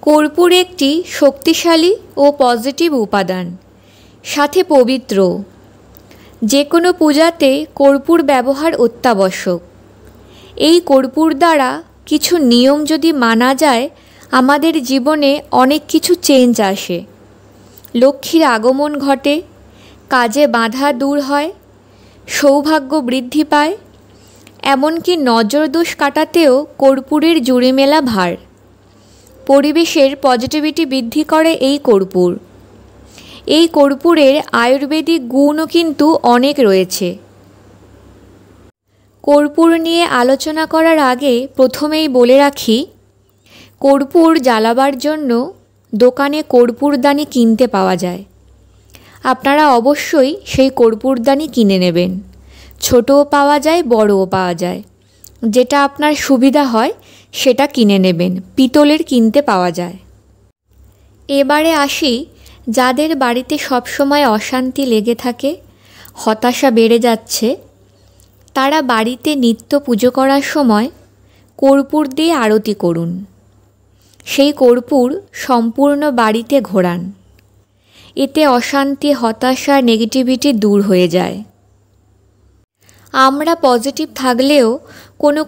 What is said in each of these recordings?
কর্পূর একটি শক্তিশালী ও পজিটিভ উপাদান, সাথে পবিত্র। যে কোনো পূজাতে কর্পূর ব্যবহার অত্যাবশ্যক। এই কর্পূর দ্বারা কিছু নিয়ম যদি মানা যায়, আমাদের জীবনে অনেক কিছু চেঞ্জ আসে। লক্ষ্মীর আগমন ঘটে, কাজে বাধা দূর হয়, সৌভাগ্য বৃদ্ধি পায়, এমনকি নজরদোষ কাটাতেও কর্পূরের জুড়ি মেলা ভার। পরিবেশের পজিটিভিটি বৃদ্ধি করে এই কর্পূর। এই কর্পূরের আয়ুর্বেদিক গুণও কিন্তু অনেক রয়েছে। কর্পূর নিয়ে আলোচনা করার আগে প্রথমেই বলে রাখি, কর্পূর জ্বালাবার জন্য দোকানে কর্পূরদানি কিনতে পাওয়া যায়। আপনারা অবশ্যই সেই কর্পূরদানি কিনে নেবেন। ছোটও পাওয়া যায়, বড়ও পাওয়া যায়। যেটা আপনার সুবিধা হয় সেটা কিনে নেবেন। পিতলের কিনতে পাওয়া যায়। এবারে আসি, যাদের বাড়িতে সবসময় অশান্তি লেগে থাকে, হতাশা বেড়ে যাচ্ছে, তারা বাড়িতে নিত্য পুজো করার সময় কর্পূর দিয়ে আরতি করুন। সেই কর্পূর সম্পূর্ণ বাড়িতে ঘোরান। এতে অশান্তি, হতাশা, নেগেটিভিটি দূর হয়ে যায়। আমরা পজিটিভ থাকলেও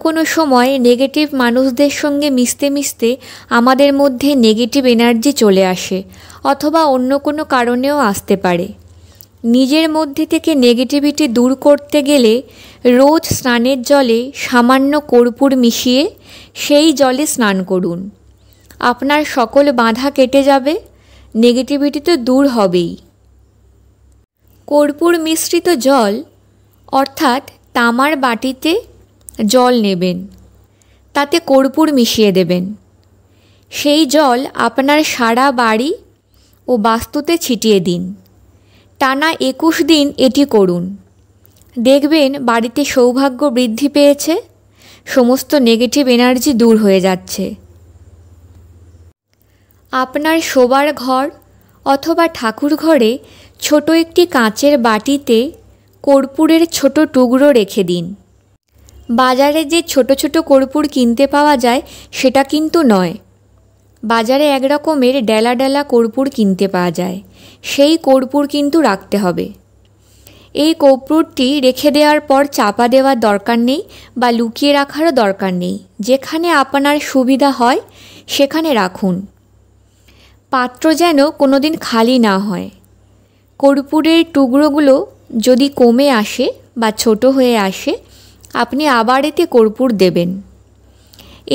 কোনো সময় নেগেটিভ মানুষদের সঙ্গে মিশতে মিশতে আমাদের মধ্যে নেগেটিভ এনার্জি চলে আসে, অথবা অন্য কোনো কারণেও আসতে পারে। নিজের মধ্যে থেকে নেগেটিভিটি দূর করতে গেলে রোজ স্নানের জলে সামান্য কর্পূর মিশিয়ে সেই জলে স্নান করুন। আপনার সকল বাধা কেটে যাবে, নেগেটিভিটি তো দূর হবেই। কর্পূর মিশ্রিত জল অর্থাৎ তামার বাটিতে জল নেবেন, তাতে কর্পূর মিশিয়ে দেবেন। সেই জল আপনার সারা বাড়ি ও বাস্তুতে ছিটিয়ে দিন। টানা 21 দিন এটি করুন। দেখবেন বাড়িতে সৌভাগ্য বৃদ্ধি পেয়েছে, সমস্ত নেগেটিভ এনার্জি দূর হয়ে যাচ্ছে। আপনার শোবার ঘর অথবা ঠাকুর ঘরে ছোট একটি কাঁচের বাটিতে কর্পূরের ছোট টুকরো রেখে দিন। বাজারে যে ছোট ছোট কর্পূর কিনতে পাওয়া যায় সেটা কিন্তু নয়। বাজারে এক রকমের ডেলা ডেলা কর্পূর কিনতে পাওয়া যায়, সেই কর্পূর কিন্তু রাখতে হবে। এই কর্পূরটি রেখে দেওয়ার পর চাপা দেওয়ার দরকার নেই বা লুকিয়ে রাখারও দরকার নেই। যেখানে আপনার সুবিধা হয় সেখানে রাখুন। পাত্র যেন কোনো দিন খালি না হয়। কর্পূরের টুকরোগুলো যদি কমে আসে বা ছোট হয়ে আসে, আপনি আবার এতে কর্পূর দেবেন।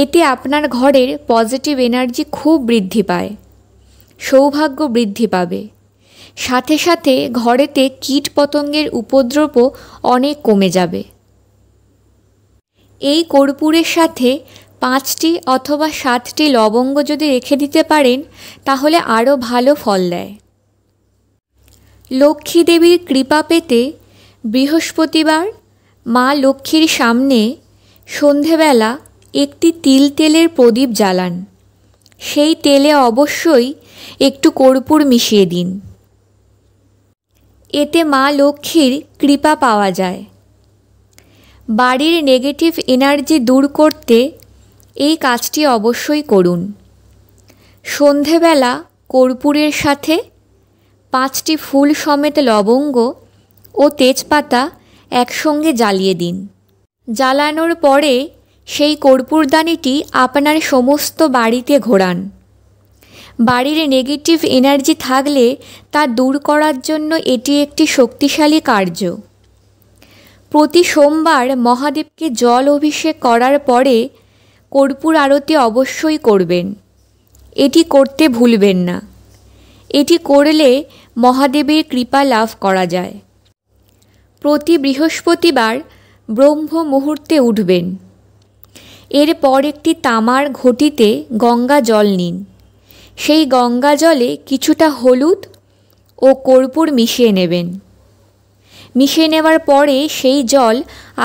এতে আপনার ঘরের পজিটিভ এনার্জি খুব বৃদ্ধি পায়, সৌভাগ্য বৃদ্ধি পাবে। সাথে সাথে ঘরেতে কীট পতঙ্গের উপদ্রবও অনেক কমে যাবে। এই কর্পূরের সাথে 5টি অথবা 7টি লবঙ্গ যদি রেখে দিতে পারেন, তাহলে আরও ভালো ফল দেয়। লক্ষ্মী দেবীর কৃপা পেতে বৃহস্পতিবার মা লক্ষ্মীর সামনে সন্ধেবেলা একটি তেলের প্রদীপ জ্বালান। সেই তেলে অবশ্যই একটু কর্পূর মিশিয়ে দিন। এতে মা লক্ষ্মীর কৃপা পাওয়া যায়। বাড়ির নেগেটিভ এনার্জি দূর করতে এই কাজটি অবশ্যই করুন। সন্ধেবেলা কর্পূরের সাথে 5টি ফুল সমেত লবঙ্গ ও তেজপাতা একসঙ্গে জ্বালিয়ে দিন। জ্বালানোর পরে সেই কর্পূরদানিটি আপনার সমস্ত বাড়িতে ঘোরান। বাড়ির নেগেটিভ এনার্জি থাকলে তা দূর করার জন্য এটি একটি শক্তিশালী কার্য। প্রতি সোমবার মহাদেবকে জল অভিষেক করার পরে কর্পূর আরতি অবশ্যই করবেন। এটি করতে ভুলবেন না। এটি করলে মহাদেবের কৃপা লাভ করা যায়। প্রতি বৃহস্পতিবার ব্রহ্ম মুহূর্তে উঠবেন। এরপর একটি তামার ঘটিতে গঙ্গা জল নিন। সেই গঙ্গা জলে কিছুটা হলুদ ও কর্পূর মিশিয়ে নেবেন। মিশিয়ে নেওয়ার পরে সেই জল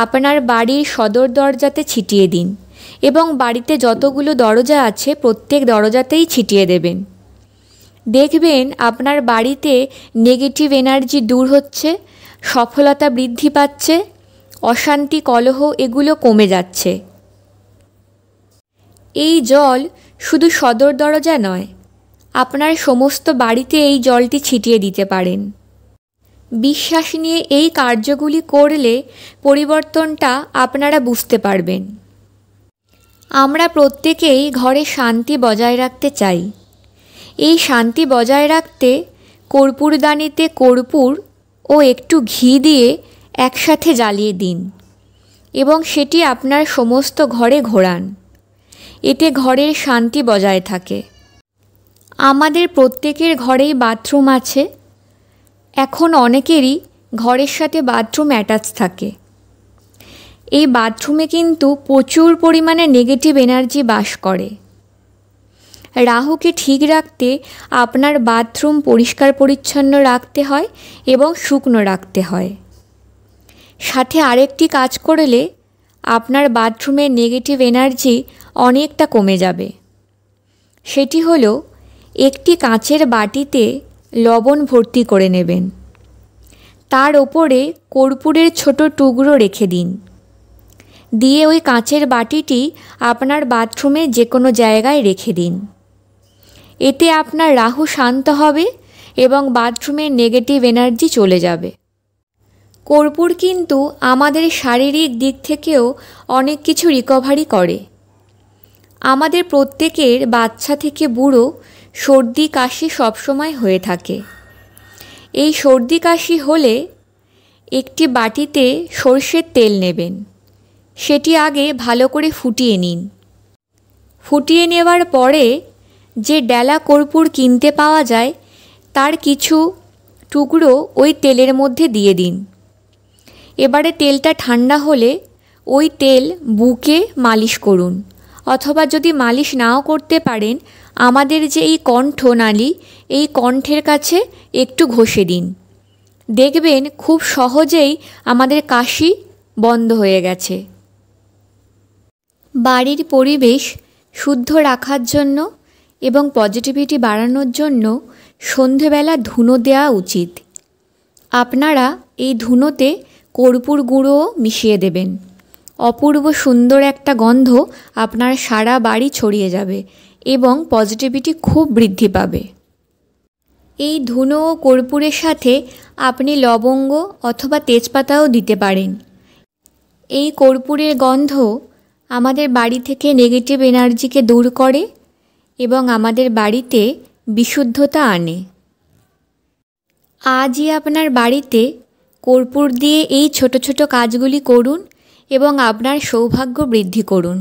আপনার বাড়ির সদর দরজাতে ছিটিয়ে দিন এবং বাড়িতে যতগুলো দরজা আছে প্রত্যেক দরজাতেই ছিটিয়ে দেবেন। দেখবেন আপনার বাড়িতে নেগেটিভ এনার্জি দূর হচ্ছে, সফলতা বৃদ্ধি পাচ্ছে, অশান্তি, কলহ এগুলো কমে যাচ্ছে। এই জল শুধু সদর দরজা নয়, আপনার সমস্ত বাড়িতে এই জলটি ছিটিয়ে দিতে পারেন। বিশ্বাস নিয়ে এই কার্যগুলি করলে পরিবর্তনটা আপনারা বুঝতে পারবেন। আমরা প্রত্যেকেই ঘরে শান্তি বজায় রাখতে চাই। এই শান্তি বজায় রাখতে কর্পূরদানিতে কর্পূর ও একটু ঘি দিয়ে একসাথে জ্বালিয়ে দিন এবং সেটি আপনার সমস্ত ঘরে ঘোরান। এতে ঘরের শান্তি বজায় থাকে। আমাদের প্রত্যেকের ঘরেই বাথরুম আছে। এখন অনেকেরই ঘরের সাথে বাথরুম অ্যাটাচ থাকে। এই বাথরুমে কিন্তু প্রচুর পরিমাণে নেগেটিভ এনার্জি বাস করে। রাহুকে ঠিক রাখতে আপনার বাথরুম পরিষ্কার পরিচ্ছন্ন রাখতে হয় এবং শুকনো রাখতে হয়। সাথে আরেকটি কাজ করলে আপনার বাথরুমের নেগেটিভ এনার্জি অনেকটা কমে যাবে। সেটি হলো একটি কাঁচের বাটিতে লবণ ভর্তি করে নেবেন। তার ওপরে কর্পূরের ছোট টুকরো রেখে দিন। দিয়ে ওই কাঁচের বাটিটি আপনার বাথরুমে যে কোনো জায়গায় রেখে দিন। এতে আপনার রাহু শান্ত হবে এবং বাথরুমের নেগেটিভ এনার্জি চলে যাবে। কর্পূর কিন্তু আমাদের শারীরিক দিক থেকেও অনেক কিছু রিকভারি করে। আমাদের প্রত্যেকের বাচ্চা থেকে বুড়ো সর্দি কাশি সবসময় হয়ে থাকে। এই সর্দি কাশি হলে একটি বাটিতে সরষের তেল নেবেন। সেটি আগে ভালো করে ফুটিয়ে নিন। ফুটিয়ে নেওয়ার পরে যে ডেলা কর্পূর কিনতে পাওয়া যায় তার কিছু টুকরো ওই তেলের মধ্যে দিয়ে দিন। এবারে তেলটা ঠান্ডা হলে ওই তেল বুকে মালিশ করুন, অথবা যদি মালিশ নাও করতে পারেন আমাদের যে এই কণ্ঠনালী, এই কণ্ঠের কাছে একটু ঘষে দিন। দেখবেন খুব সহজেই আমাদের কাশি বন্ধ হয়ে গেছে। বাড়ির পরিবেশ শুদ্ধ রাখার জন্য এবং পজিটিভিটি বাড়ানোর জন্য সন্ধেবেলা ধুনো দেওয়া উচিত। আপনারা এই ধুনোতে কর্পূর গুঁড়োও মিশিয়ে দেবেন। অপূর্ব সুন্দর একটা গন্ধ আপনার সারা বাড়ি ছড়িয়ে যাবে এবং পজিটিভিটি খুব বৃদ্ধি পাবে। এই ধুনো ও কর্পূরের সাথে আপনি লবঙ্গ অথবা তেজপাতাও দিতে পারেন। এই কর্পূরের গন্ধ আমাদের বাড়ি থেকে নেগেটিভ এনার্জিকে দূর করে এবং আমাদের বাড়িতে বিশুদ্ধতা আনে। আজই আপনার বাড়িতে কর্পূর দিয়ে এই ছোট ছোট কাজগুলি করুন এবং আপনার সৌভাগ্য বৃদ্ধি করুন।